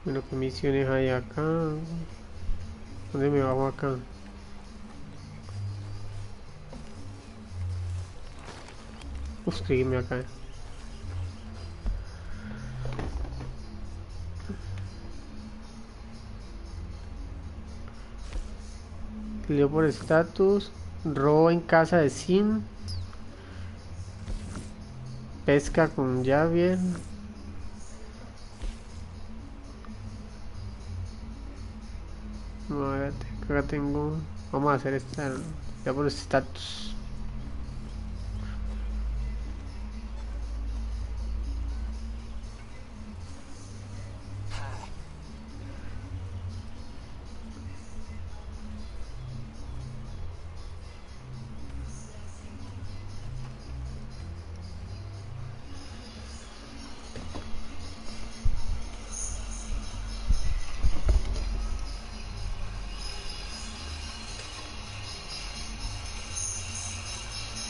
Bueno, ¿qué misiones hay acá? ¿Dónde me bajo acá? Sígueme acá. Leo por estatus. Robo en casa de Sin. Pesca con llave. No, acá tengo. Vamos a hacer esta. Ya por estatus.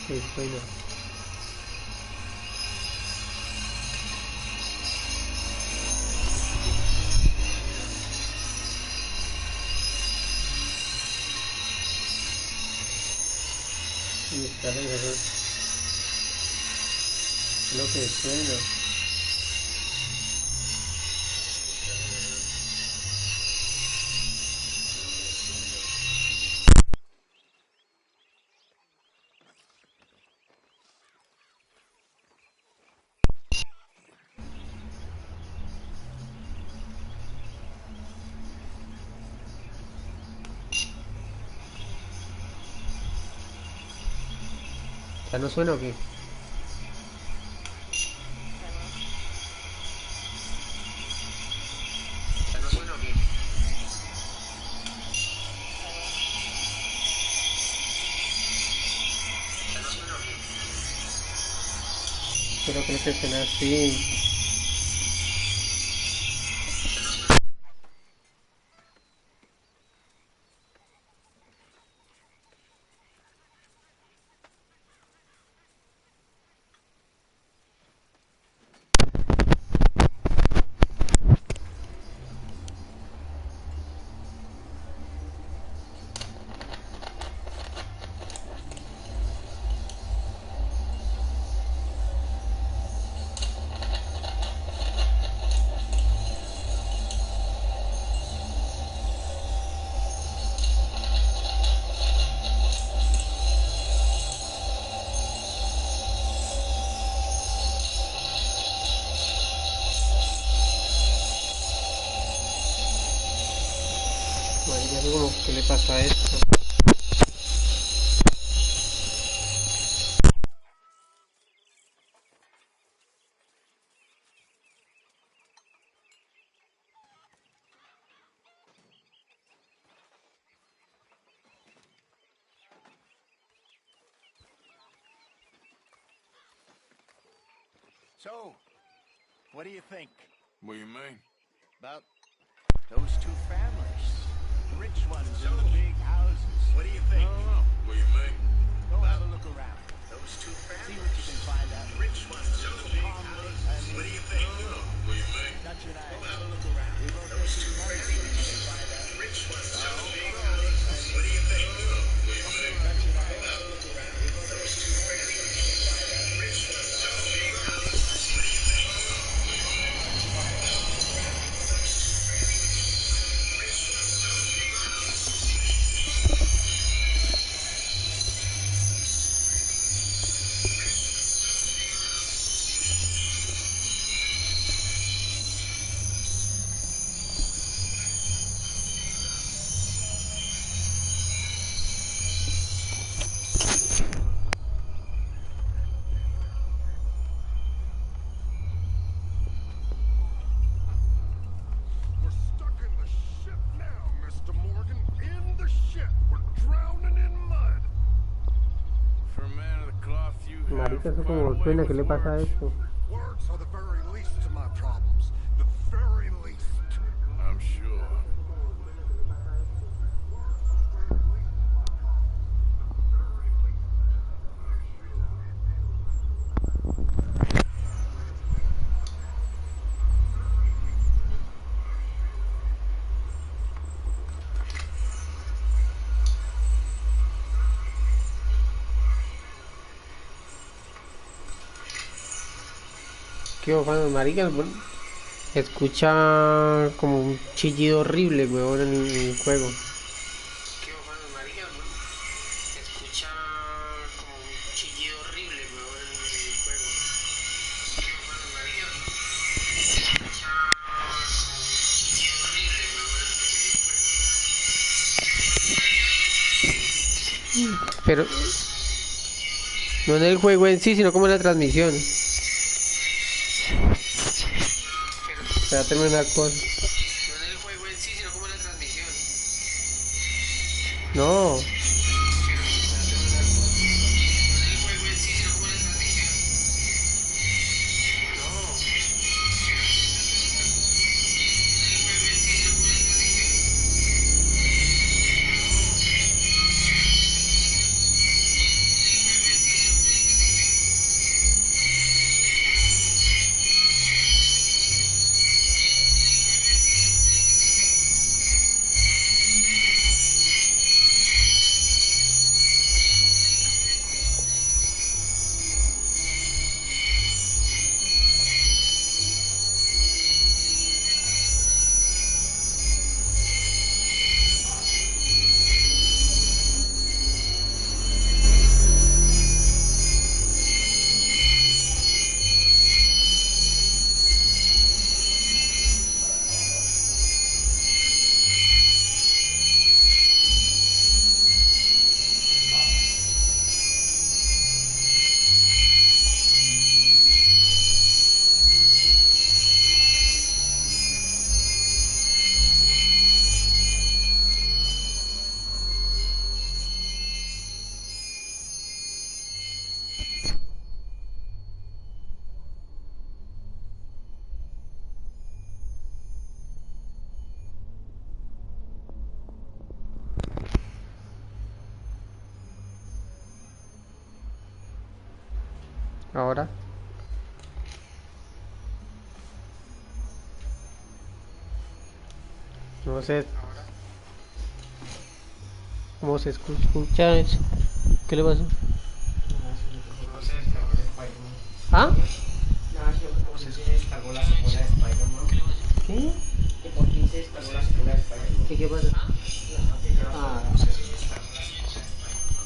Sí, bueno. Y está bien, lo que suena. ¿Ya no suena o qué? ¿Ya no suena o qué? ¿Ya no suena o qué? Pero creo que suena así. Marica, eso como, ¿qué le pasa a esto? So, what do you think? What do you mean? About those two families? The rich ones in the big houses. What do you think? I don't know. What do you mean? Go have a look around. Those two See families. what you can find out. Rich ones in the big houses. What do you think? I don't know. What do you mean? Dutch and I. Go have a look around. We both Those take two it families. medicine. Rich ones in the big houses. What do you think? I don't know. What do you mean? Dutch and I. Go have a look around. Those two families. Rich ones in the big houses. What do you think? I don't know. What do you mean? Go have a look around. Those two families. Rich ones in the big houses. We're stuck in the ship now, Mr. Morgan. In the ship. We're drowning in mud. For a man of the cloth you have Marica, eso quite como a way suena, ¿qué with le pasa a words. esto? Words are the very least of my problems. The very least. I'm sure. ¿Qué bofano, marica? Escucha como un chillido horrible, weón, en el juego. ¿Qué bofano, marica? Escucha como un chillido horrible, weón, en el juego. ¿Qué bofano, marica? Escucha como un chillido horrible, weón, en el juego. Pero no en el juego en sí, sino como en la transmisión. Voy a terminar una cosa. No en el juego en sí, sino como en la transmisión. No. Ahora. No sé cómo se escucha eso. ¿Qué le pasó? ¿Ah? Nada, sino que por fin se descargó la secuela de Spider-Man. ¿Qué? Que por fin se descargó la secuela de Spider-Man. ¿Qué pasa? Nada, que ya Ah, no se descargó la secuela de Spider-Man.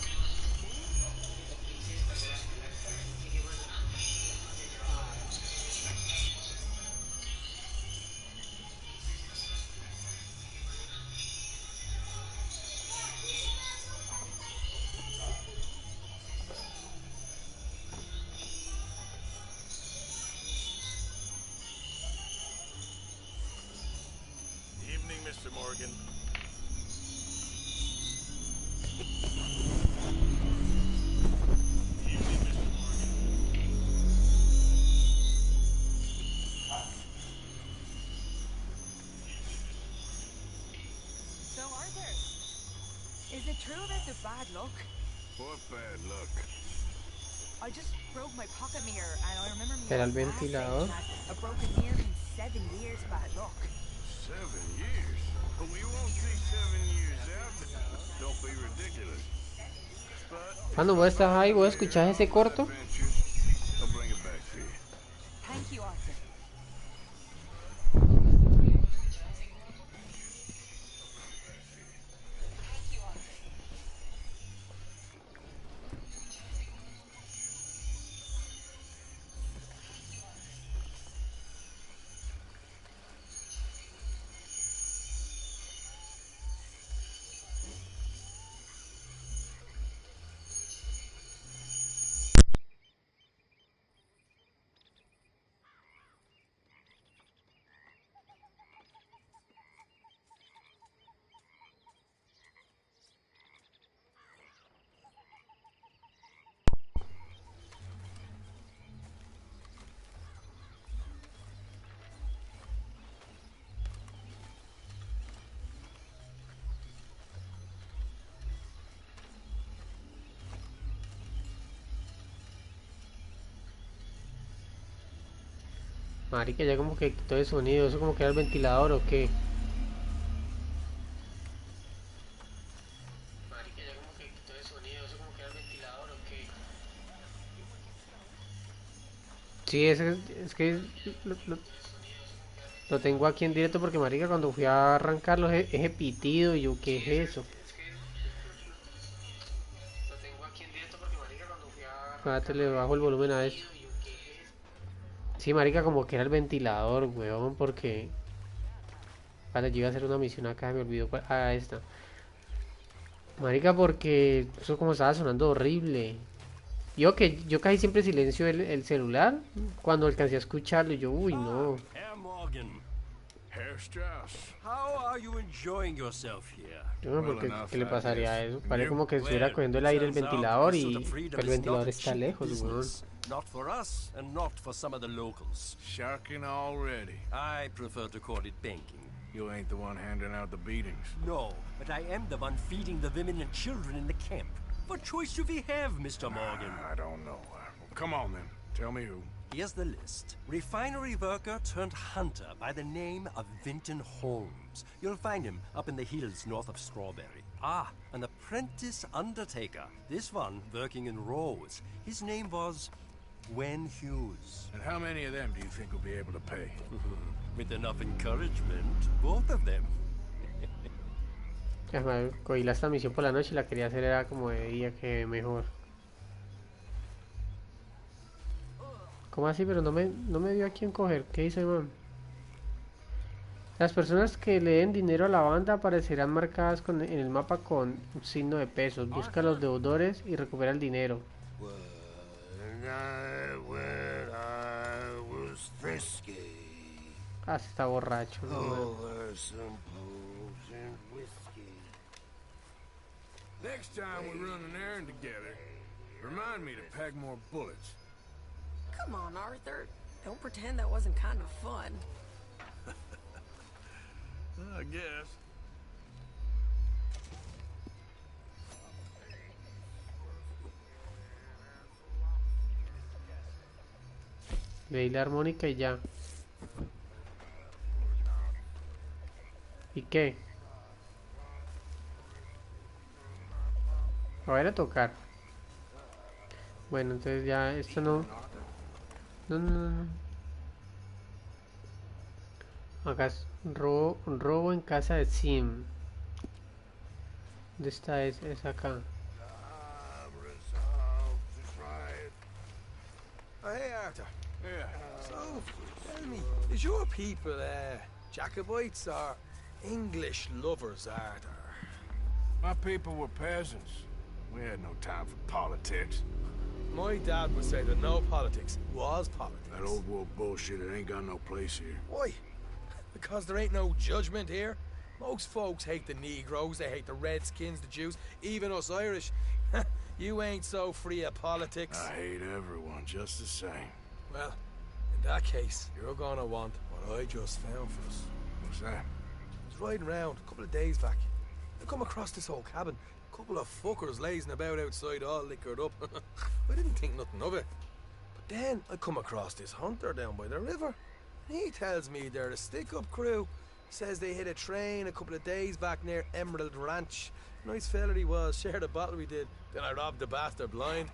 Evening, Mr. Morgan. Evening, Mr. Morgan. So, Arthur, is it true about the bad luck? What bad luck? I just broke my pocket mirror, and I remember me era el old dad saying ventilador. that a broken mirror means 7 years bad luck. 7 years? We won't see 7 years out. Don't be ridiculous. But Cuando vos estás ahí, vos escuchás ese corto. adventures, I'll bring it back to you. Thank you, Arthur. Marica, ya como que quitó el sonido. ¿Eso como que era el ventilador o qué? Marica, ya como que quitó el sonido. ¿Eso como que era el ventilador o qué? Sí, es que lo tengo aquí en directo porque marica cuando fui a arrancarlo es pitido y yo, ¿qué es eso? Espérate, le bajo el volumen a esto. Sí, marica, como que era el ventilador, weón, porque... Vale, yo iba a hacer una misión acá, me olvidó esta. Marica, porque eso como estaba sonando horrible. Yo casi siempre silencio el celular cuando alcancé a escucharlo y yo, uy, no. Herr Morgan, Herr Strauss. how are you enjoying yourself here? Yo no sé por Well qué, enough, qué le I pasaría a guess. eso. Parece You? como que estuviera cogiendo el aire el turns out ventilador pursuit y of freedom el is not ventilador a está cheap lejos, weón. business. Not for us and not for some of the locals. Sharking already. I prefer to call it banking. You ain't the one handing out the beatings. No, but I am the one feeding the women and children in the camp. What choice do we have, Mr. Morgan? I don't know. Come on then. Tell me who. Here's the list. Refinery worker turned hunter by the name of Vinton Holmes. You'll find him up in the hills north of Strawberry. Ah, an apprentice undertaker. This one working in Rose. His name was Gwen Hughes. And how many of them do you think will be able to pay? With enough encouragement, both of them. Cogí esta misión por la noche y la quería hacer era como de día, que mejor. ¿Cómo así? Pero no me dio a quién coger. ¿Qué dice, man? Las personas que le den dinero a la banda aparecerán marcadas en el mapa con un signo de pesos. Busca a los deudores y recupera el dinero. Ah, se está borracho, ¿no? Next time we run an errand together, remind me to pack more bullets. Come on, Arthur. Don't pretend that wasn't kind of fun. I guess. Leí la armónica y ya. ¿Y qué? A ver, a tocar. Bueno, entonces ya esto no. No. Acá es robo en casa de Sim. ¿Dónde está? Es acá. Oh, hey, Arthur. Yeah. So, tell me, is your people Jacobites or English lovers, Arthur? My people were peasants. We had no time for politics. My dad would say that no politics was politics. That old world bullshit, it ain't got no place here. Why? Because there ain't no judgment here. Most folks hate the Negroes, they hate the Redskins, the Jews, even us Irish. You ain't so free of politics. I hate everyone just the same. Well, in that case, you're gonna want what I just found for us. What's that? I was riding around a couple of days back. I come across this old cabin. A couple of fuckers lazing about outside all liquored up. I didn't think nothing of it. But then I come across this hunter down by the river. He tells me they're a stick-up crew. Says they hit a train a couple of days back near Emerald Ranch. Nice fella he was, shared a bottle we did. Then I robbed the bastard blind.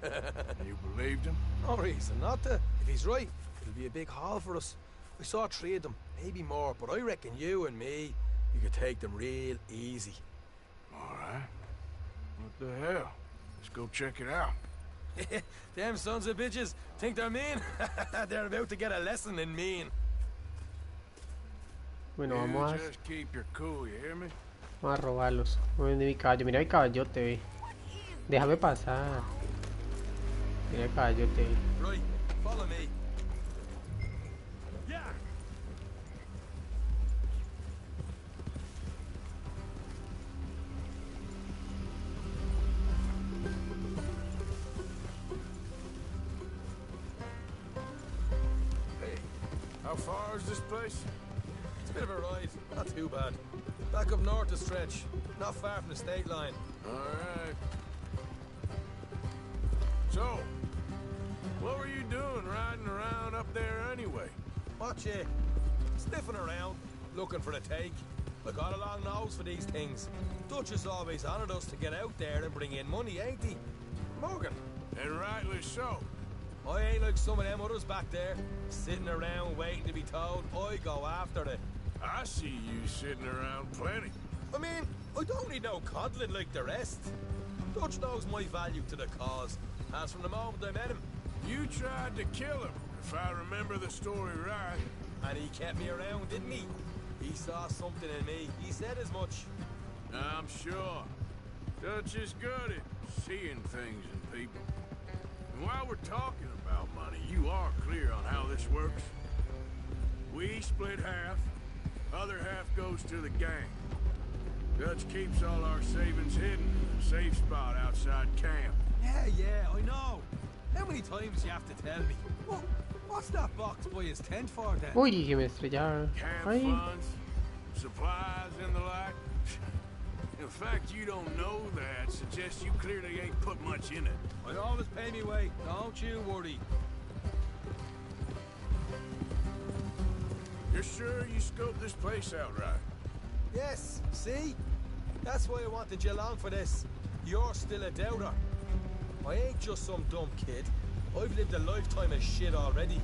You believed him? No reason not to. If he's right, it'll be a big haul for us. I saw 3 of them, maybe more, but I reckon you and me, you could take them real easy. All right. What the hell? Let's go check it out. Them sons of bitches think they're mean. They're about to get a lesson in mean. Bueno, You vamos just keep your cool, you hear me? a robarlos. Voy a vender mi caballo. Mira mi caballote, ve. Déjame pasar. Mira el caballote. Right, follow me. Yeah. Hey, how far is this place? It's a bit of a ride, not too bad. Back up north a stretch, not far from the state line. All right. So, what were you doing riding around up there anyway? Watch it. Sniffing around, looking for a take. I got a long nose for these things. Dutch has always honoured us to get out there and bring in money, ain't he? Morgan. And rightly so. I ain't like some of them others back there, sitting around waiting to be told. I go after it. I see you sitting around plenty. I mean, I don't need no coddling like the rest. Dutch knows my value to the cause, as from the moment I met him. You tried to kill him, if I remember the story right. And he kept me around, didn't he? He saw something in me. He said as much. I'm sure. Dutch is good at seeing things in people. And while we're talking about money, you are clear on how this works? We split half, other half goes to the gang. Dutch keeps all our savings hidden in a safe spot outside camp. Yeah, I know. How many times do you have to tell me? What's that box by his tent for then? Uy, que me estrellaron. Camp Ay. funds, supplies, and the like. The fact you don't know that suggests you clearly ain't put much in it. I always pay me way, don't you worry. You're sure you scoped this place out right? Yes, see? That's why I wanted you along for this. You're still a doubter. I ain't just some dumb kid. I've lived a lifetime of shit already.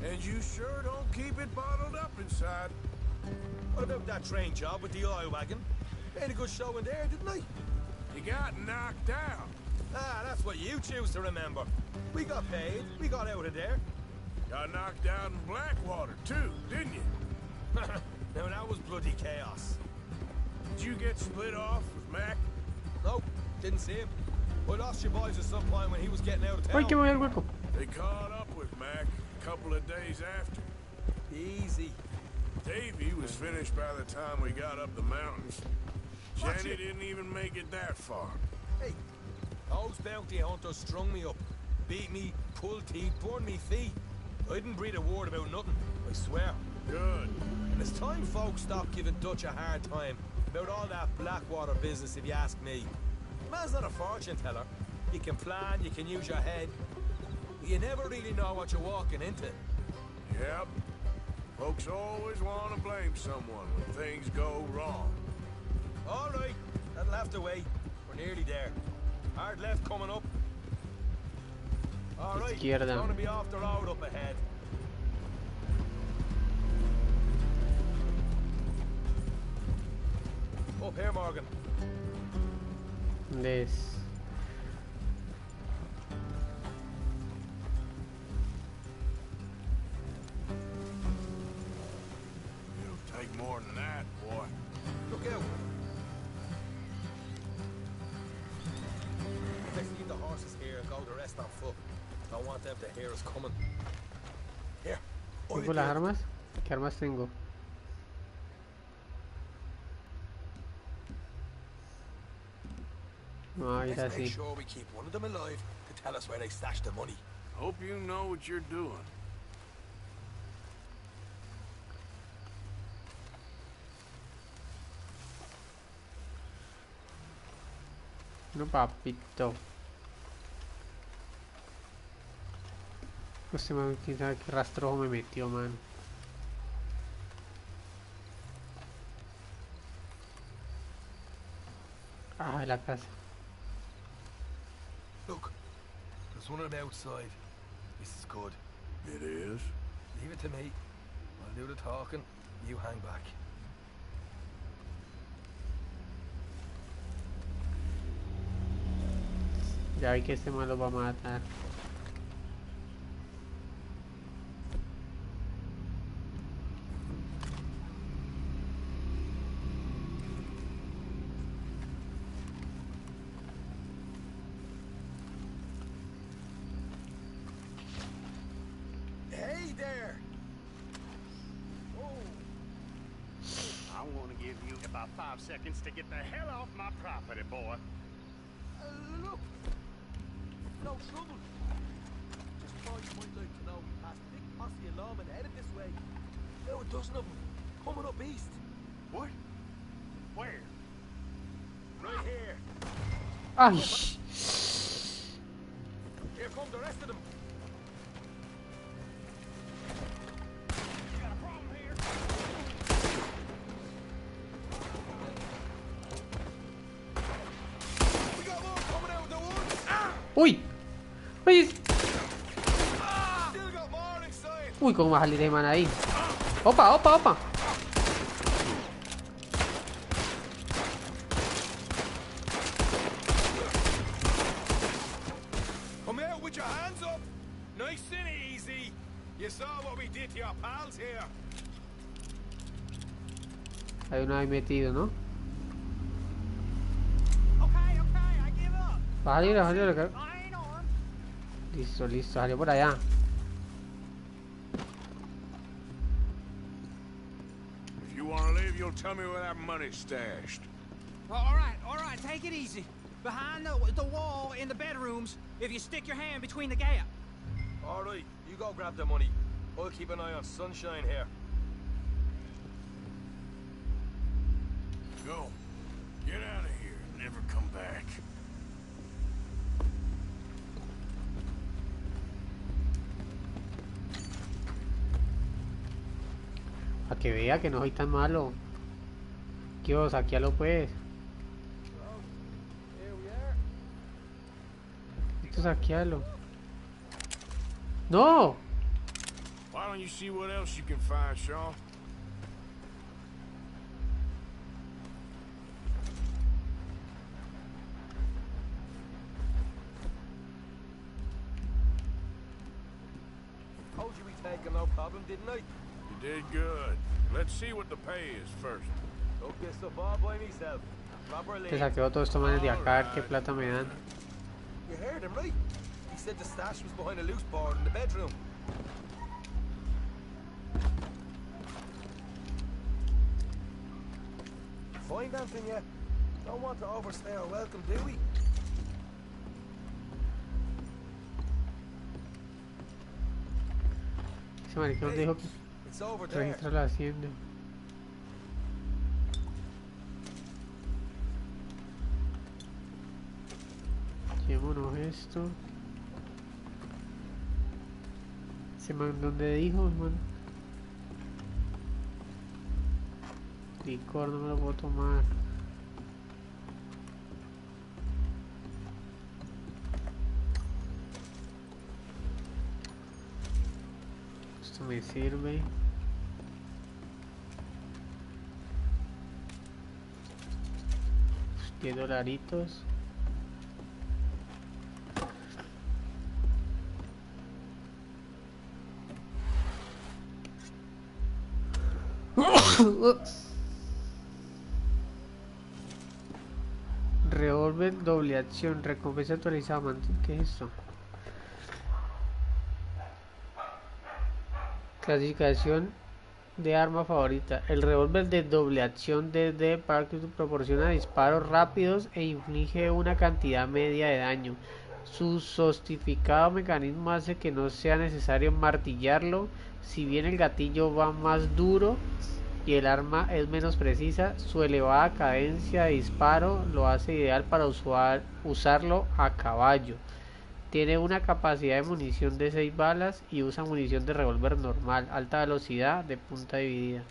And you sure don't keep it bottled up inside. What about that train job with the oil wagon? Made a good show in there, didn't I? You got knocked out. Ah, that's what you choose to remember. We got paid, we got out of there. Got knocked out in Blackwater, too, didn't you? Now that was bloody chaos. Did you get split off with Mac? Nope, didn't see him. I lost your boys at some point when he was getting out of Ay, que town. me voy al hueco. They caught up with Mac a couple of days after. Easy. Davey was finished by the time we got up the mountains. Watch Jenny it. didn't even make it that far. Hey, those bounty hunters strung me up. Beat me, pulled teeth, burned me feet. I didn't breathe a word about nothing, I swear. Good. And it's time folks stop giving Dutch a hard time about all that Blackwater business, if you ask me. Man's not a fortune teller. You can plan, you can use your head. But you never really know what you're walking into. Yep. Folks always want to blame someone when things go wrong. All right, that'll have to wait. We're nearly there. Hard left coming up. All right, Izquierda. gonna be off the road up ahead. Up here, Morgan. ¿Dónde es? It'll take more than that, boy. Look out. Let's leave the horses here and go the rest on foot. Don't want them to hear us coming. Here. ¿Tengo las armas? ¿Qué armas tengo? No, ir Let's make así. sure we keep one of them alive to tell us where they stashed the money. Hope you know what you're doing. No, papito. Este man, quién sabe qué rastrojo me metió, man. Ah, la casa. Look, there's one of them outside. This is good. It is? Leave it to me. I'll do the talking. You hang back. Ya vi que este man lo va a matar. Hey there! I want to give you about 5 seconds to get the hell off my property, boy. Look! No trouble. Just thought you might like to know we passed a big posse of lawmen headed this way. Now a dozen of them, coming up east. What? Where? Right here. Ay, Here come the rest of them. You got a problem here? We got more coming out of the woods. uy, uy, Uy, ¿cómo va a salir ese man ahí? ¡Opa, opa, opa! Come out with your hands up. Nice and easy. You saw what we did to your pals here. Hay uno ahí metido, ¿no? Okay, I give up. Va a salir, va a salir. I ain't armed. Listo, listo, salió por allá. If you want to leave, you'll tell me where that money's stashed. All right, take it easy. Behind the wall in the bedrooms, if you stick your hand between the gap. All right, you go grab the money. I'll keep an eye on Sunshine here. Go. Get out of here. Never come back. Para que vea que no soy tan malo. Dios, saquealo pues. Esto saquealo. ¡No! Why don't you see what else you can find, Sean? Told you we'd taken no problem, didn't I? You did good. Let's see what the pay is first. Took this up all by myself. Properly. Te saqueo todos estos manes de acá, a ver qué plata me dan. You heard him, right? He said the stash was behind a loose board in the bedroom. Find anything yet? Don't want to overstay our welcome, do we? Ese maricón dijo que It's over there. registra la hacienda. Llevémonos esto. Ese man, ¿dónde dijo, hermano? Licor, no me lo puedo tomar. Esto me sirve. $10. Revólver doble acción, recompensa actualizada, mantén. ¿Qué es esto? Clasificación de arma favorita. El revólver de doble acción DD proporciona disparos rápidos e inflige una cantidad media de daño. Su sofisticado mecanismo hace que no sea necesario martillarlo. Si bien el gatillo va más duro y el arma es menos precisa, su elevada cadencia de disparo lo hace ideal para usarlo a caballo. Tiene una capacidad de munición de 6 balas y usa munición de revólver normal, alta velocidad, de punta dividida.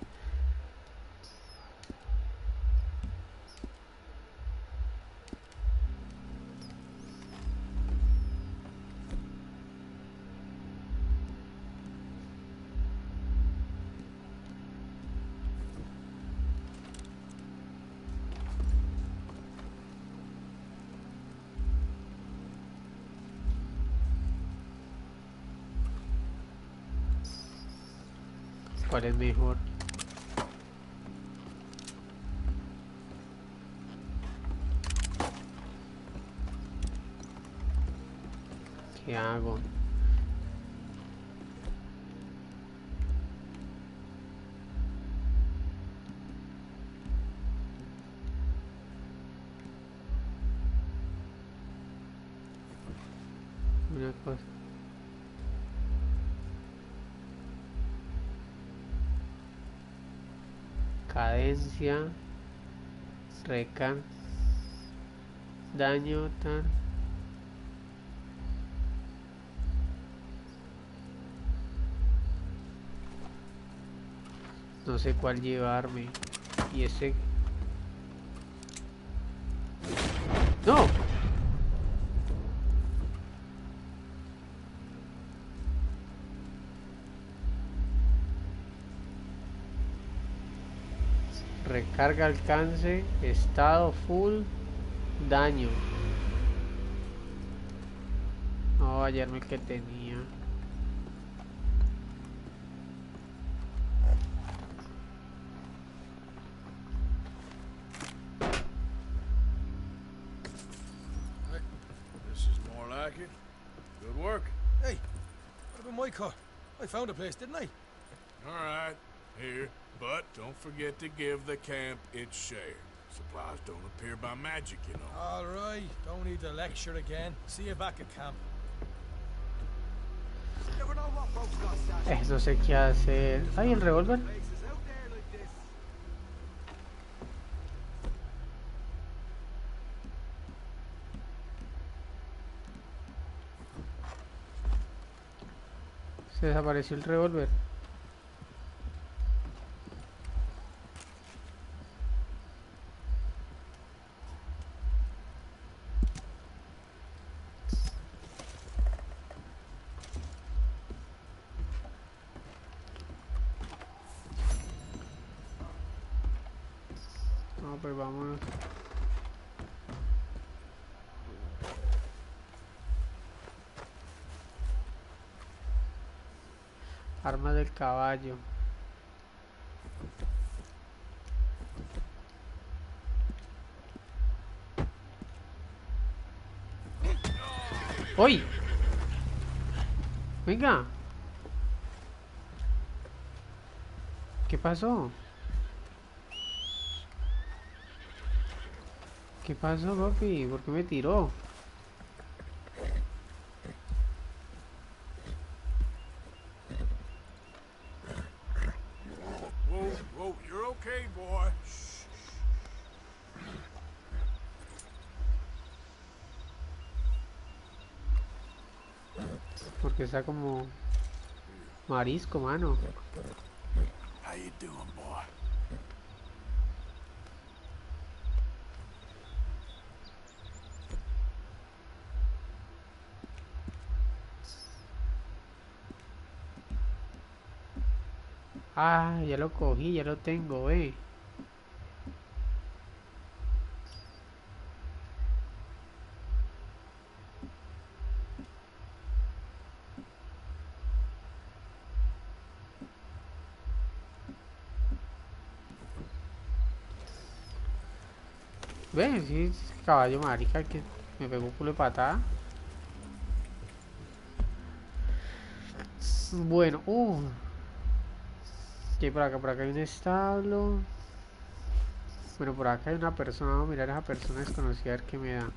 ¿Cuál es mejor? ¿Qué hago? Una cosa. Cadencia, daño, tal. No sé cuál llevarme. Y ese... ¡No! carga, alcance, estado, full, daño. No, ayer el que tenía. This is more like it. Good work. Hey, what about my car? I found a place, didn't I? All right, here. But don't forget to give the camp its share. Supplies don't appear by magic, you know. All right, don't need to lecture again. See you back at camp. Never know what folks got stashed. No sé qué hacer. Ay, el revólver. Places out there like this. Se desapareció el revólver. No, pues vámonos. Armas del caballo. ¡Uy! Venga. ¿Qué pasó? ¿Qué pasó, papi? ¿Por qué me tiró? Whoa, whoa, you're okay, boy. Shh. Porque está como marisco, mano. How you doing, boy? Ah, ya lo cogí, ya lo tengo, Ve, sí, ese caballo marica que me pegó un culo de patada. Bueno, ¿qué hay por acá? Por acá hay un establo. Bueno, por acá hay una persona. Vamos a mirar a esa persona desconocida a ver qué me da.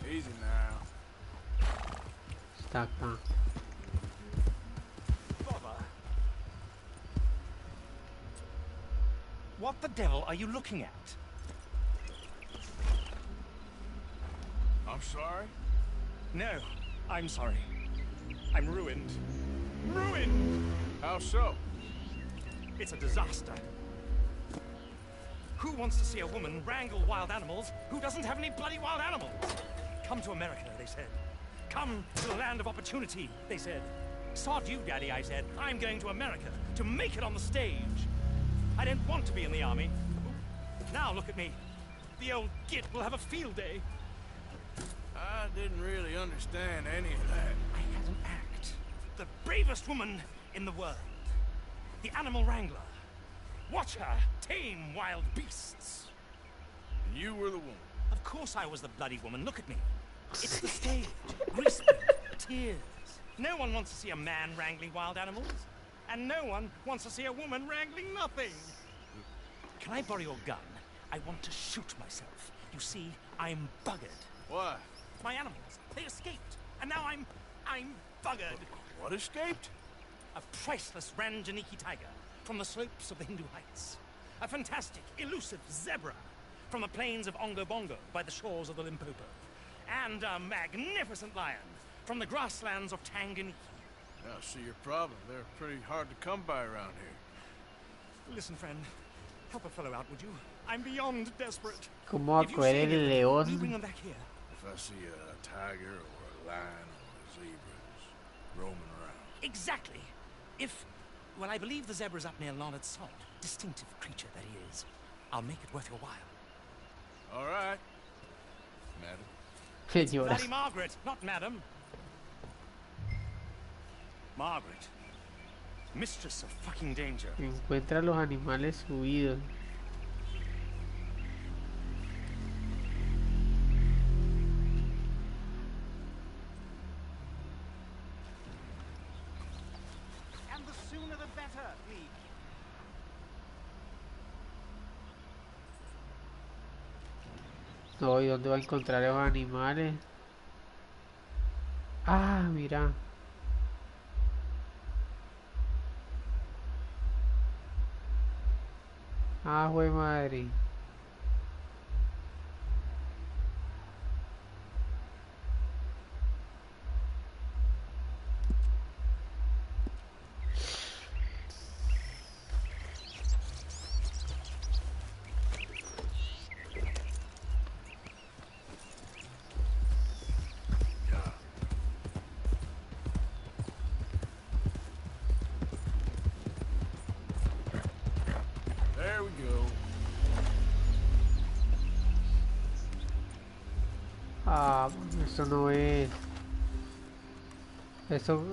Easy now. Está acá. Bother. What the devil are you looking at? I'm sorry. No, I'm sorry. I'm ruined. Ruined! How so? It's a disaster. Who wants to see a woman wrangle wild animals who doesn't have any bloody wild animals? Come to America, they said. Come to the land of opportunity, they said. Sod you, Daddy, I said. I'm going to America to make it on the stage. I didn't want to be in the army. Now look at me. The old git will have a field day. I didn't really understand any of that. I had an act. The bravest woman in the world. The animal wrangler. Watch her tame wild beasts. And you were the woman. Of course I was the bloody woman. Look at me. It's the stage. Greasepaint. Tears. No one wants to see a man wrangling wild animals. And no one wants to see a woman wrangling nothing. Can I borrow your gun? I want to shoot myself. You see, I'm buggered. Why? My animals, they escaped. And now I'm buggered. What escaped? A priceless Ranjaniki tiger from the slopes of the Hindu Heights. A fantastic, elusive zebra from the plains of Ongo Bongo by the shores of the Limpopo. And a magnificent lion from the grasslands of Tanganyika. Yeah, I see your problem. They're pretty hard to come by around here. Listen, friend, help a fellow out, would you? I'm beyond desperate. ¿Cómo va a If you coger see el anything, will you bring león? them back here? If I see a tiger or a lion or a zebra just roaming around. Exactly. If, well, I believe the zebra's up near Larned Salt. Distinctive creature that he is. I'll make it worth your while. All right, madam. Señora. Bloody Margaret, not madam. Margaret. Mistress of fucking danger. Encuentra los animales huidos. And the sooner the better, please. No, ¿y dónde va a encontrar esos animales? Ah, mira. Ah, jue madre. There we go. Ah, eso no es. Eso.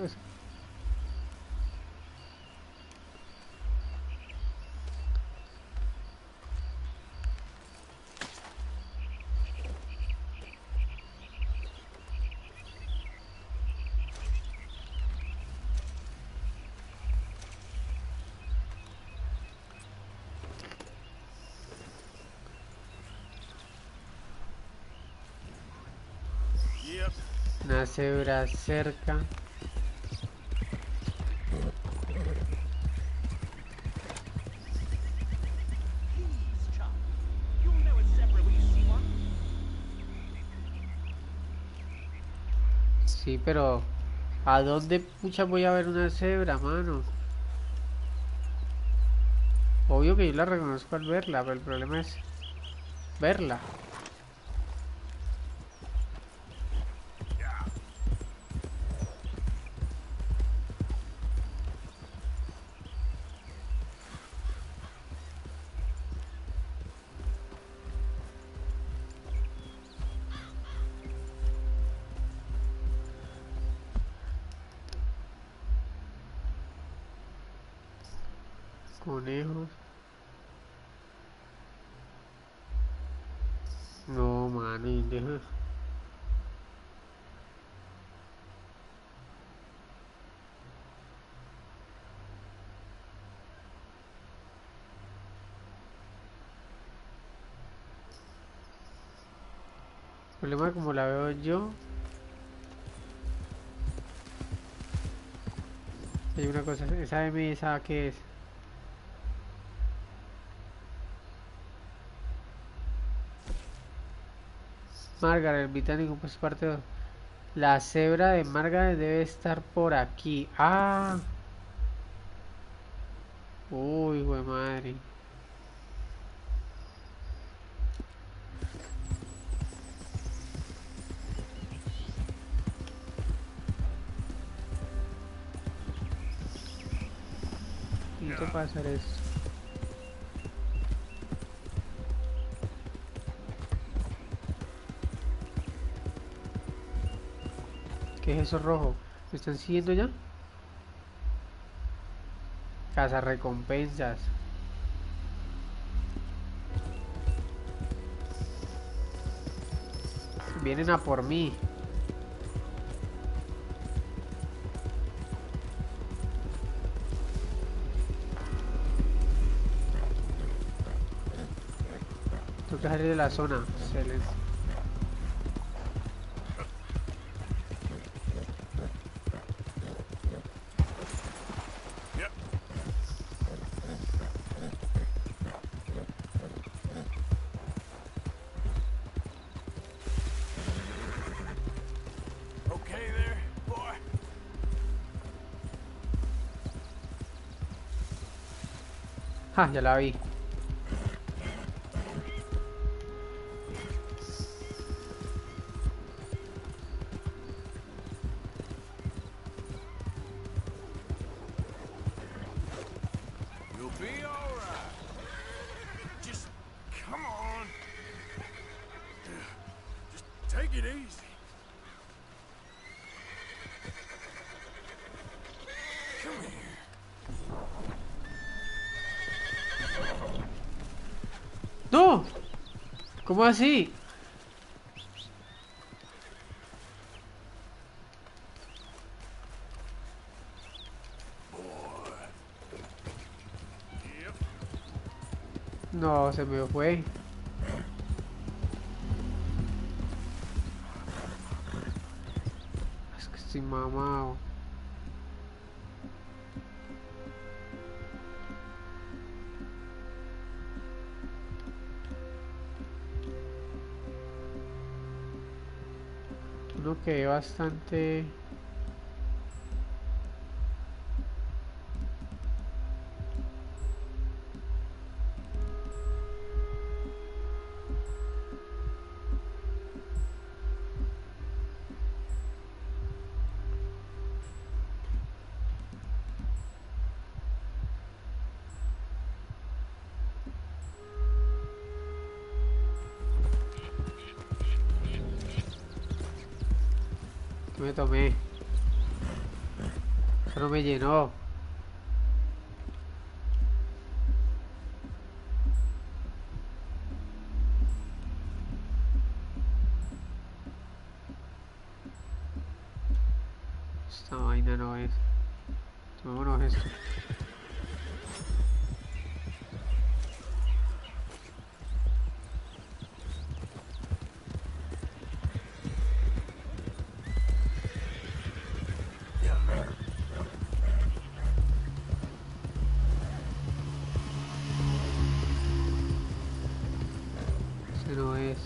Yep. Una cebra cerca. Please, Chuck. You know a zebra when you see one. Sí, pero ¿a dónde pucha voy a ver una cebra, mano? Obvio que yo la reconozco al verla, pero el problema es verla. Conejos. No, mano, deja. El problema como la veo yo. Hay una cosa, esa M, esa que es. Margaret, el británico, pues parte de... La cebra de Margaret debe estar por aquí. Ah. Uy, güey madre. ¿Qué puede hacer eso? ¿Qué es eso rojo? ¿Me están siguiendo ya? Casa recompensas. Vienen a por mí. Tengo que salir de la zona. Excelente. Yep. Okay there. Ja, ya la vi. You'll be all right. Just come on. Just take it easy. Come here. ¡No! ¿Cómo así? Yep. No, se me fue. Es que estoy mamado. Uno que bastante... que me tomé. Eso no me llenó. Esta vaina no es. Tomémonos esto. Ese no es.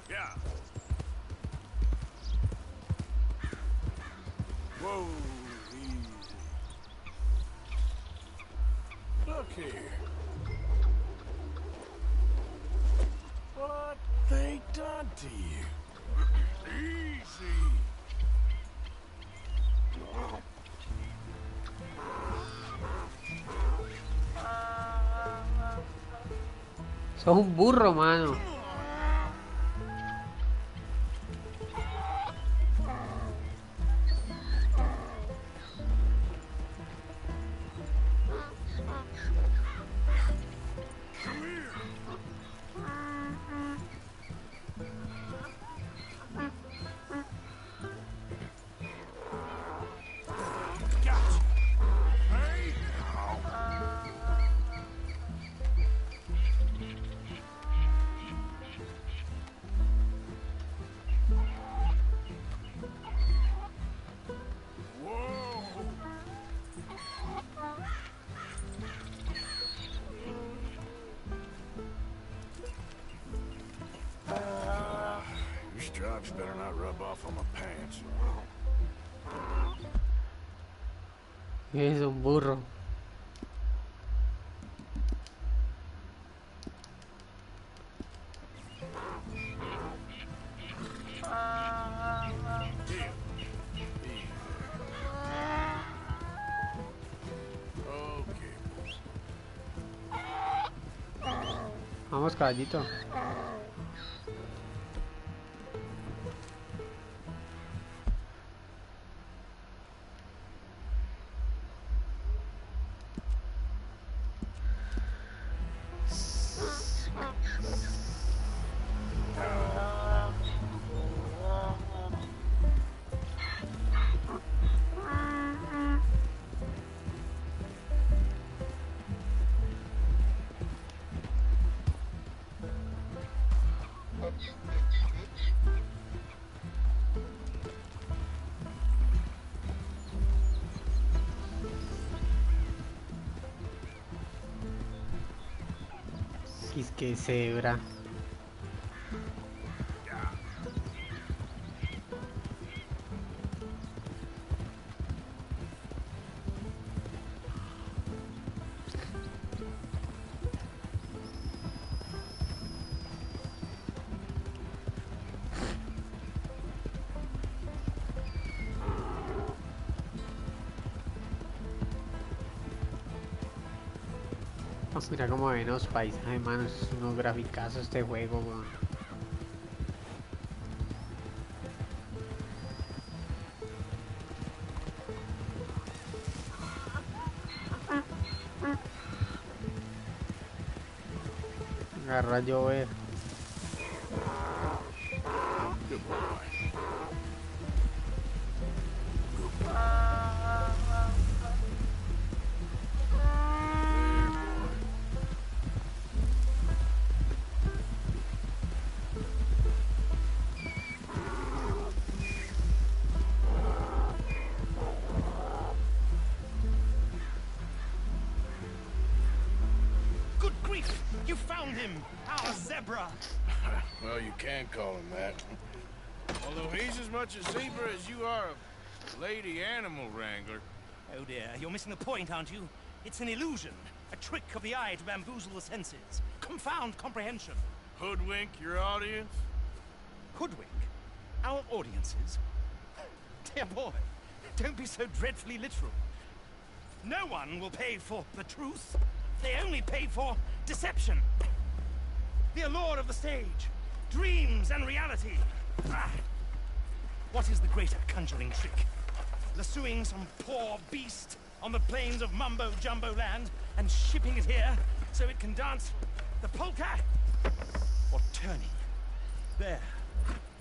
Yeah. Whoa, easy. Look here. What they done to you? Easy. Sos un burro, mano. Gotcha. Hey. Whoa. Your stripes better not rub off on my pants. Es un burro. Here. Okay. Vamos, caballito. Quisque cebra. Mira cómo ven los paisajes, manos, unos graficazos este juego, weón. Agarra a llover. Good grief! You found him! Our zebra! Well, you can call him that. Although he's as much a zebra as you are a lady animal wrangler. Oh dear, you're missing the point, aren't you? It's an illusion. A trick of the eye to bamboozle the senses. Confound comprehension. Hoodwink your audience? Hoodwink? Our audiences? Dear boy, don't be so dreadfully literal. No one will pay for the truth. They only pay for deception. The allure of the stage. Dreams and reality. Ah. What is the greater conjuring trick? Lassoing some poor beast on the plains of mumbo-jumbo land and shipping it here so it can dance the polka? Or turning there,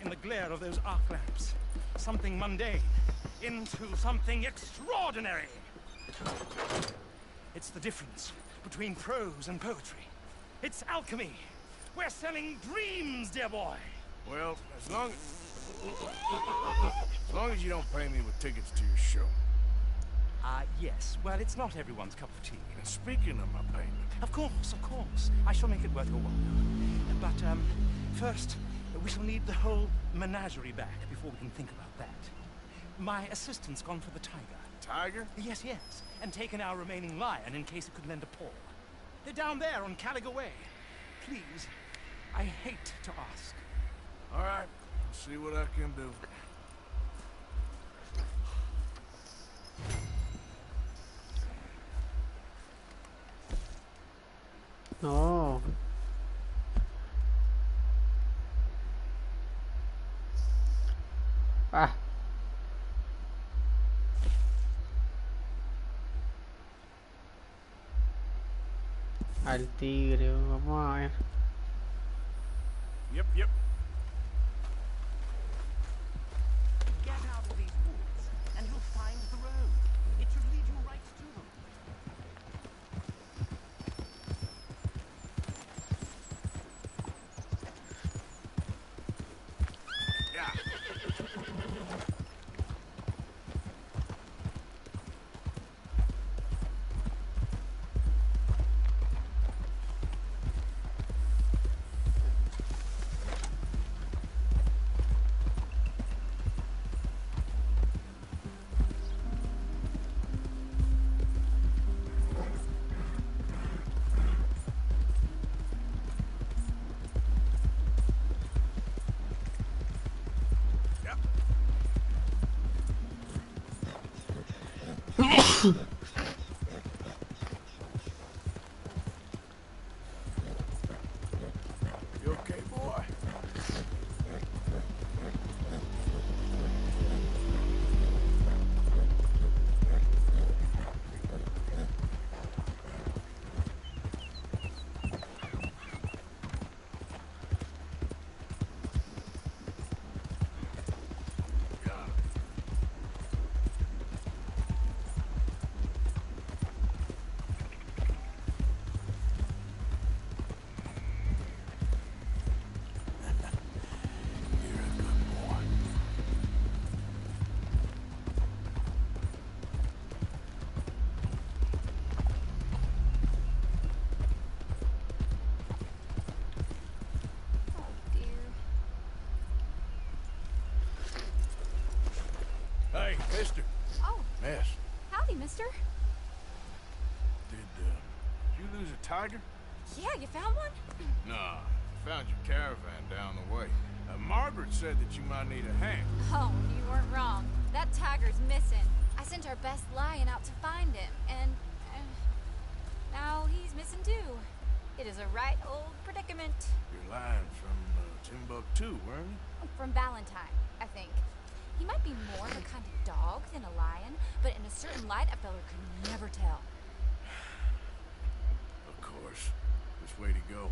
in the glare of those arc lamps, something mundane into something extraordinary? It's the difference between prose and poetry. It's alchemy. We're selling dreams, dear boy. Well, as long as you don't pay me with tickets to your show. Yes. Well, it's not everyone's cup of tea. And speaking of my payment... Of course, of course. I shall make it worth your while. But, first, we shall need the whole menagerie back before we can think about that. My assistant's gone for the tiger. Tiger? Yes, yes. And taken our remaining lion in case it could lend a paw. They're down there on Caliga Way. Please, I hate to ask. All right. I'll see what I can do. No. Ah. Al tigre, vamos a ver. Yep. Get out of these woods, and you'll find the road. It should lead you right to them. You okay, boy? Mister. Oh, Miss. howdy, mister. Did you lose a tiger? Yeah, you found one? Nah. Found your caravan down the way. Margaret said that you might need a hand. Oh, you weren't wrong. That tiger's missing. I sent our best lion out to find him, and now he's missing too. It is a right old predicament. You're lying from Timbuktu, weren't you? From Valentine, I think. He might be more of a kind of dog than a lion, but in a certain light, a fella could never tell. Of course. Which way to go?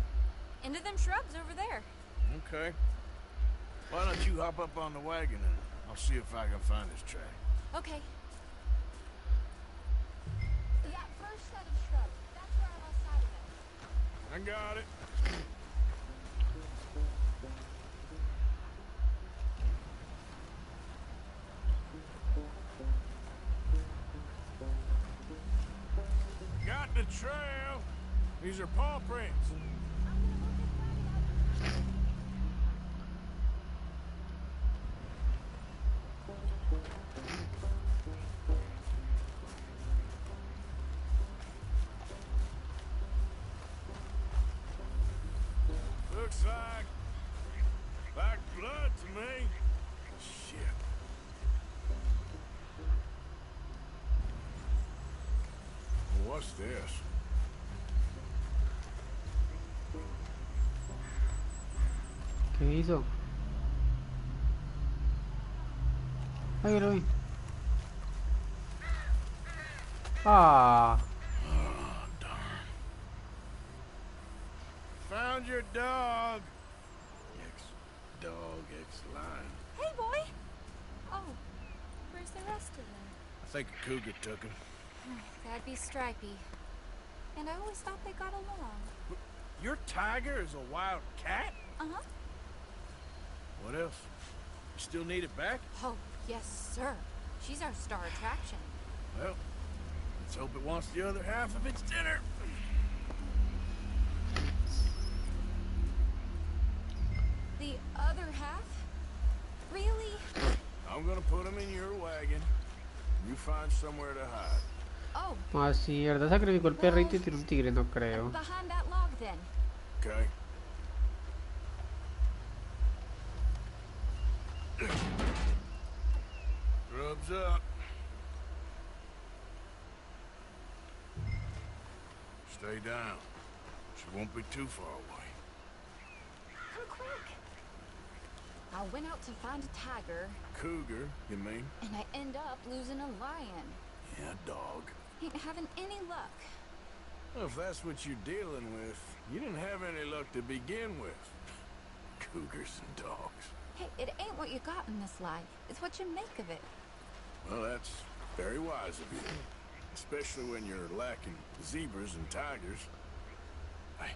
Into them shrubs over there. Okay. Why don't you hop up on the wagon and I'll see if I can find this track. Okay. That first set of shrubs, that's where I lost sight of it. I got it. Got the trail. These are paw prints. Looks like blood to me. Shit. What's this? ¿Qué hizo? Ay, lo vi. Ah. Oh, darn. Found your dog. Ex-dog, ex-lion. Hey, boy! Oh, where's the rest of them? I think a cougar took him. That'd be Stripey. And I always thought they got along. Your tiger is a wild cat? Uh-huh. What else? You still need it back? Oh, yes, sir. She's our star attraction. Well, let's hope it wants the other half of its dinner. The other half? Really? I'm gonna put him in your wagon. You find somewhere to hide. Oh. Ah, sí, ¿verdad? Sacrificó el perrito y tiró un tigre, no creo. Behind that log, then. Okay. Rubs up. Stay down. She won't be too far away. Come quick. I went out to find a tiger. Cougar, you mean? And I end up losing a lion. Yeah, dog. Ain't having any luck. Well, if that's what you're dealing with, you didn't have any luck to begin with. Cougars and dogs. Hey, it ain't what you got in this life. It's what you make of it. Well, that's very wise of you. Especially when you're lacking zebras and tigers. Hey,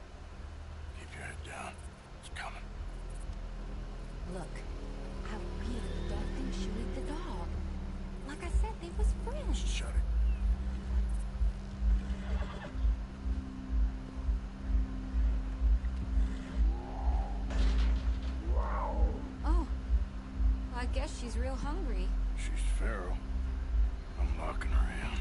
keep your head down. It's coming. Look, I really don't think she'll eat the dog. Like I said, they was friends. Shut it. Oh, I guess she's real hungry. She's feral. I'm locking her in.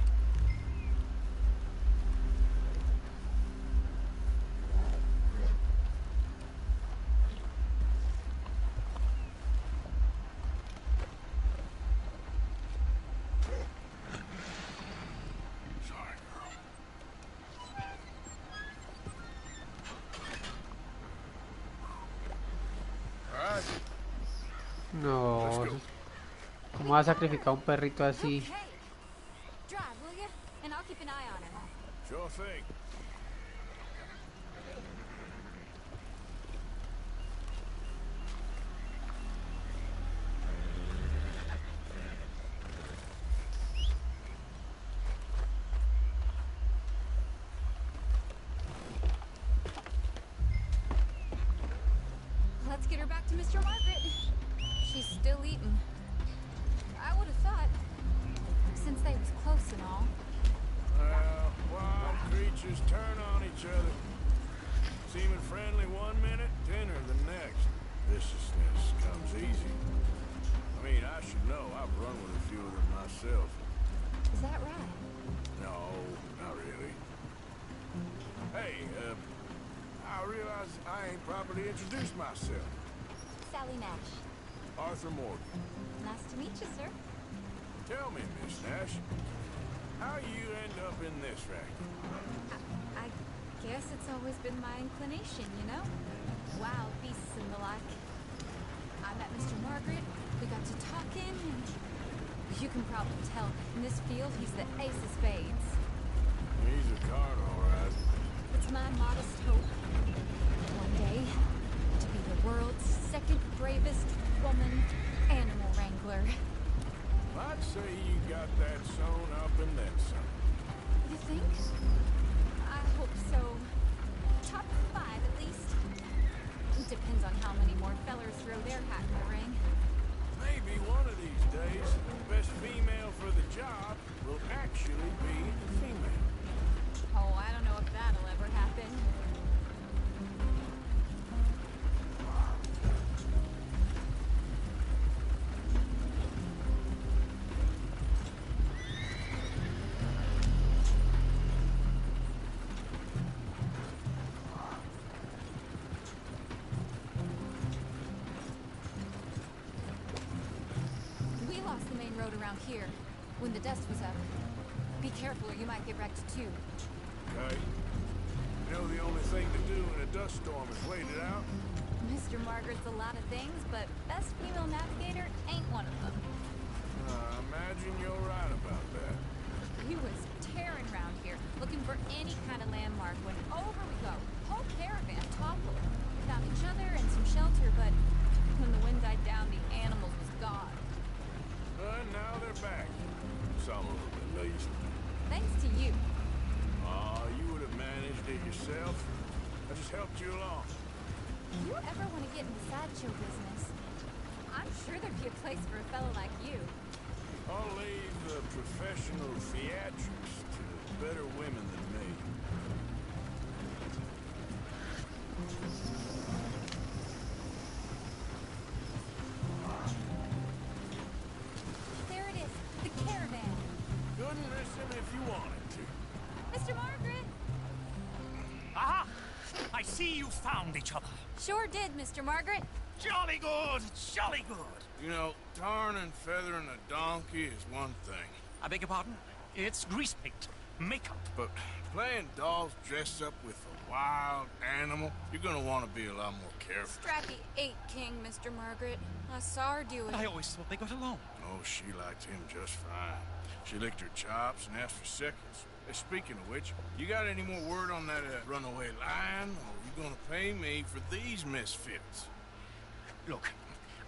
Sorry, girl. All right. No. ¿Cómo va a sacrificar a un perrito así? Okay. Drive, will you? And I'll keep an eye on him. Sure thing. Let's get her back to Mr. Margaret. She's still eating. I would have thought, since they was close and all. Well, wild creatures turn on each other. Seeming friendly one minute, dinner the next. Viciousness comes easy. I mean, I should know. I've run with a few of them myself. Is that right? No, not really. Hey, I realize I ain't properly introduced myself. Sally Nash. Arthur Morgan. Nice to meet you, sir. Tell me, Miss Nash, how you end up in this racket? I guess it's always been my inclination, you know? Wild beasts and the like. I met Mr. Margaret, we got to talking, and you can probably tell, in this field, he's the ace of spades. He's a card, all right. It's my modest hope, one day, to be the world's second bravest woman animal wrangler. I'd say you got that sewn up and then some. You think? I hope so. Top 5 at least. Depends on how many more fellers throw their hat in the ring. Maybe one of these days, the best female for the job will actually be the female. Oh, I don't know if that'll ever happen. We lost the main road around here when the dust was up. Be careful or you might get wrecked too. Okay? You know the only thing to do in a dust storm is wait it out? Mr. Margaret's a lot of things, but best female navigator ain't one of them. I imagine you're right about that. He was tearing around here, looking for any kind of landmark when over we go. Whole caravan toppled. Found each other and some shelter, but when the wind died down, the animals was gone. And now they're back. Some of them at least. Thanks to you. You would have managed it yourself. I just helped you along. If you ever want to get into sideshow business, I'm sure there'd be a place for a fellow like you. I'll leave the professional theatrics to better women than me. There it is, the caravan. Couldn't miss him if you wanted to. Mr. Margaret! Aha! I see you found each other. Sure did, Mr. Margaret. Jolly good, jolly good. You know, tarring and feathering a donkey is one thing. I beg your pardon? It's grease paint, makeup. But playing dolls dressed up with a wild animal, you're gonna want to be a lot more careful. Strappy ain't king, Mr. Margaret. I saw her do it. I always thought they got along. Oh, she liked him just fine. She licked her chops and asked for seconds. Hey, speaking of which, you got any more word on that runaway lion? Or are you gonna pay me for these misfits? Look,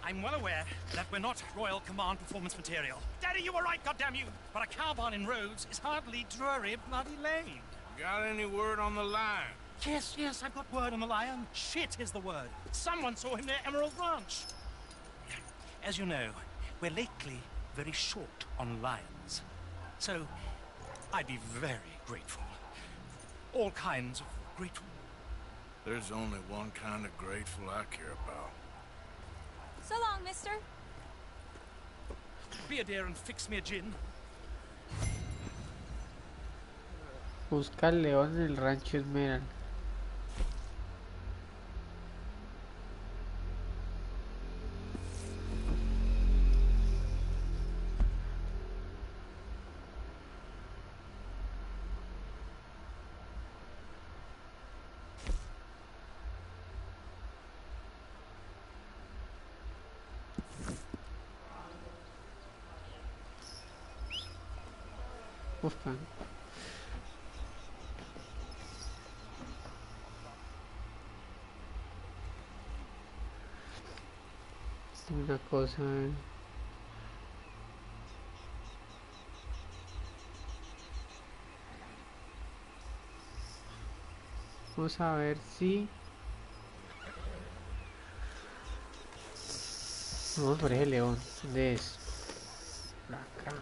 I'm well aware that we're not Royal Command performance material. Daddy, you were right, goddammit you! But a cowbarn in Rhodes is hardly Drury Bloody Lane. Got any word on the lion? Yes, I've got word on the lion. Shit is the word. Someone saw him near Emerald Ranch. As you know, we're lately very short on lions. So, I'd be very grateful. All kinds of grateful. There's only one kind of grateful I care about. So long, mister. Be a dear and fix me a gin. Busca al león en el rancho Esmeralda. Ufa. Una cosa. Vamos a ver si. Vamos por ese león. ¿Dónde es? Por acá.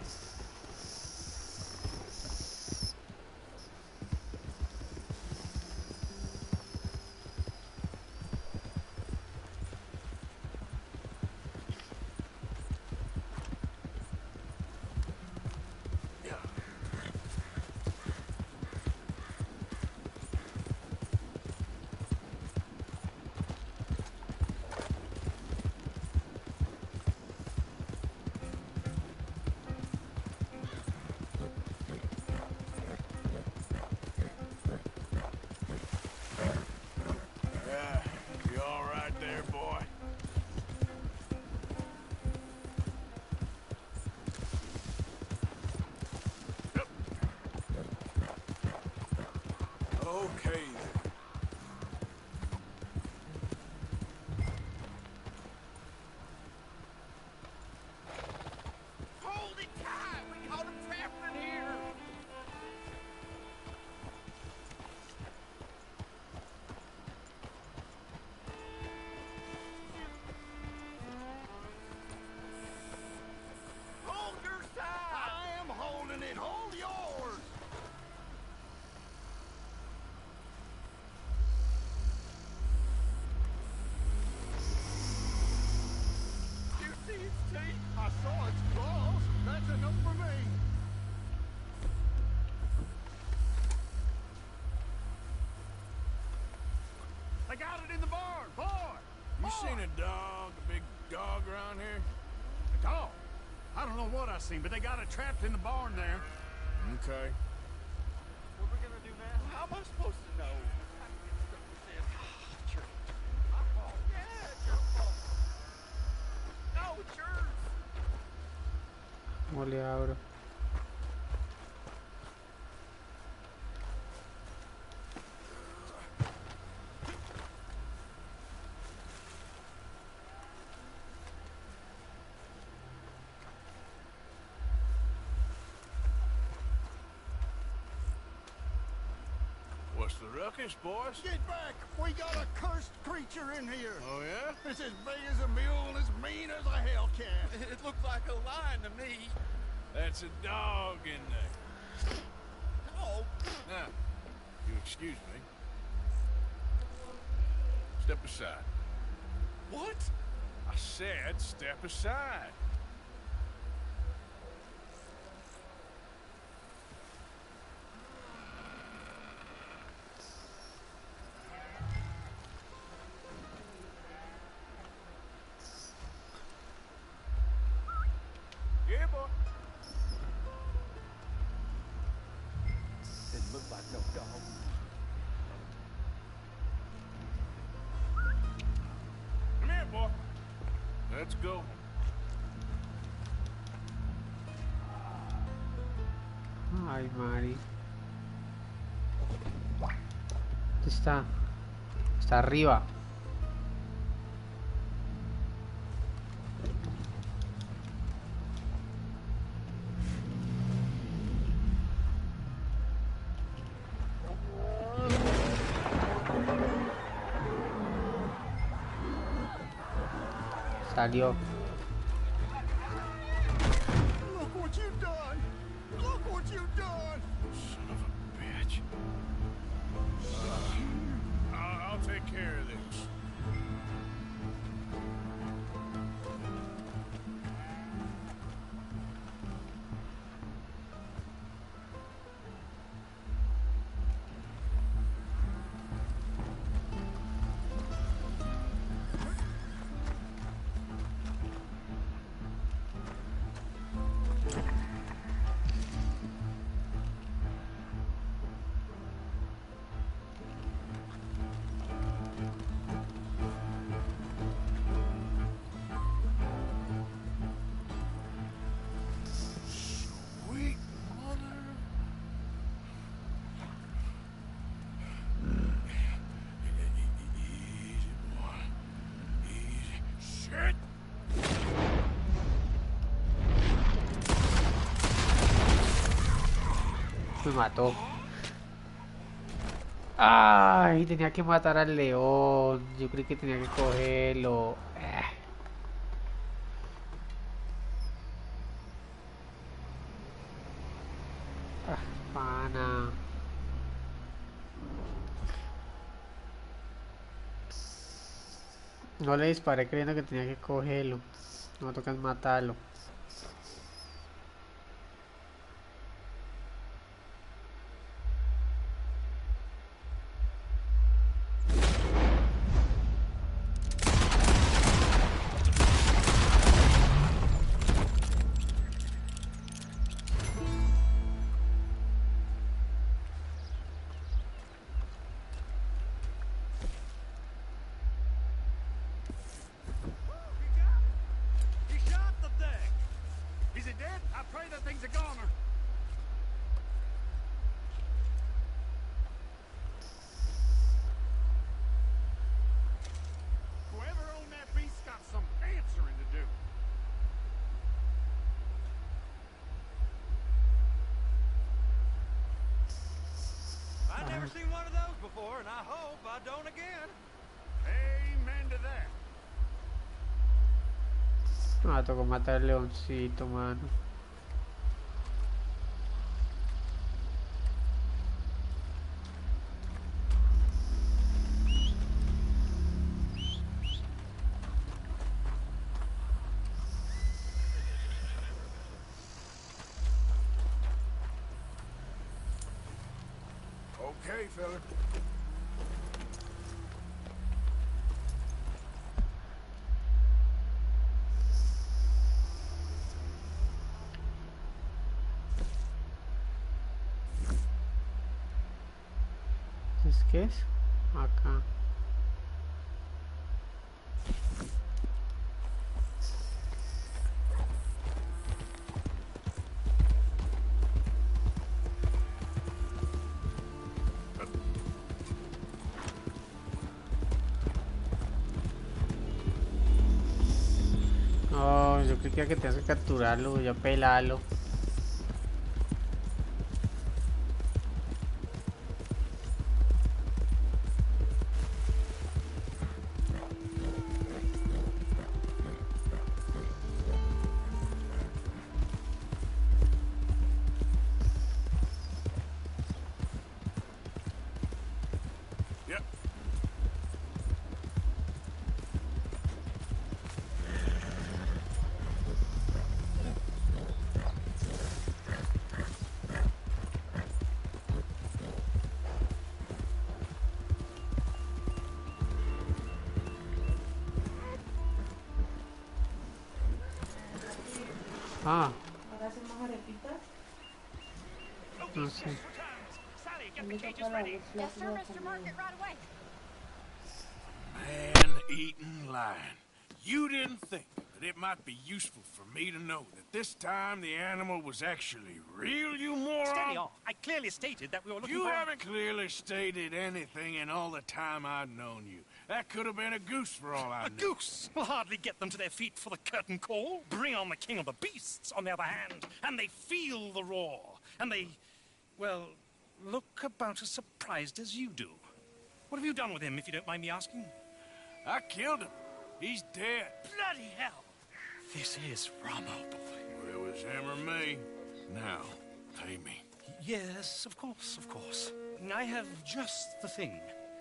Okay then. Hold it tight! We got him trapped in here! Hold your side! I am holding it! Hold yours! You see its teeth? I saw its claws. That's enough for me. I got it in the barn, boy. You seen a dog, a big dog around here? A dog? I don't know what I seen, but they got it trapped in the barn there. Okay. What are we gonna do now? How am I supposed to know? My fault. Yeah, it's your fault. No, it's yours. ¿Cómo le abro? What's the ruckus, boys? Get back! We got a cursed creature in here. Oh, yeah? It's as big as a mule and as mean as a hellcat. It looks like a lion to me. That's a dog in there. Dog? Now, you excuse me. Step aside. What? I said step aside. Yeah, boy. Didn't look like no dog. Come here, boy. Let's go. Ay, Mari. ¿Dónde está? Está arriba. Salió. Look what you've done! Look what you've done! Son of a bitch. I'll take care of this. Sweet mother. Easy, boy. Easy. Shit! Me mató. Ay, tenía que matar al león. Yo creí que tenía que cogerlo. Pana. No le disparé creyendo que tenía que cogerlo. No me toca matarlo. He shot the thing! Is it dead? I pray that thing's a goner. never seen one of those before, and I hope I don't again. Amen to that. Ah, tocó matar al leoncito, mano. Okay, fella. ¿Es qué es? Acá. Oh, yo creía que tenías que capturarlo, ya pelarlo. Yep. Ah, Ahora hacemos arepitas. no sé. Sally, get the Le cages toca la ready. luz, Yes, sir, la Mr. Market, right away. Man-eating lion. You didn't think that it might be useful for me to know that this time the animal was actually real, you moron? Steady on. I clearly stated that we were looking You for... haven't clearly stated anything in all the time I've known you. That could have been a goose for all I A know. goose will hardly get them to their feet for the curtain call. Bring on the king of the beasts, on the other hand, and they feel the roar. And they, well, look about as surprised as you do. What have you done with him, if you don't mind me asking? I killed him. He's dead. Bloody hell! This is Ramo, boy. Well, it was him or me. Now, pay me. Yes, of course, of course. I have just the thing.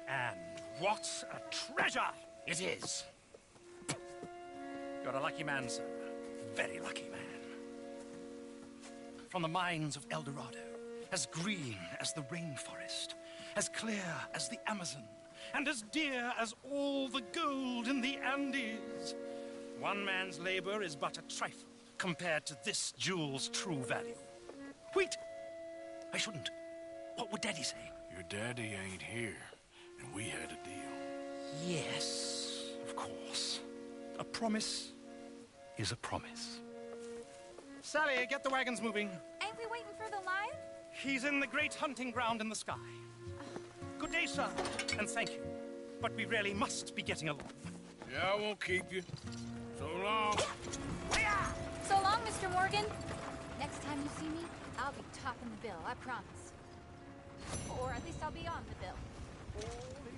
And what a treasure it is! You're a lucky man, sir. Very lucky man. From the mines of El Dorado, as green as the rainforest, as clear as the Amazon, and as dear as all the gold in the Andes. One man's labor is but a trifle compared to this jewel's true value. Wait! I shouldn't. What would Daddy say? Your daddy ain't here, and we had a deal. Yes, of course. A promise is a promise. Sally, get the wagons moving. Ain't we waiting for the lion? He's in the great hunting ground in the sky. Good day, sir, and thank you. But we really must be getting along. Yeah, I won't keep you. So long. So long, Mr. Morgan. Next time you see me, I'll be topping the bill, I promise. Or at least I'll be on the bill. All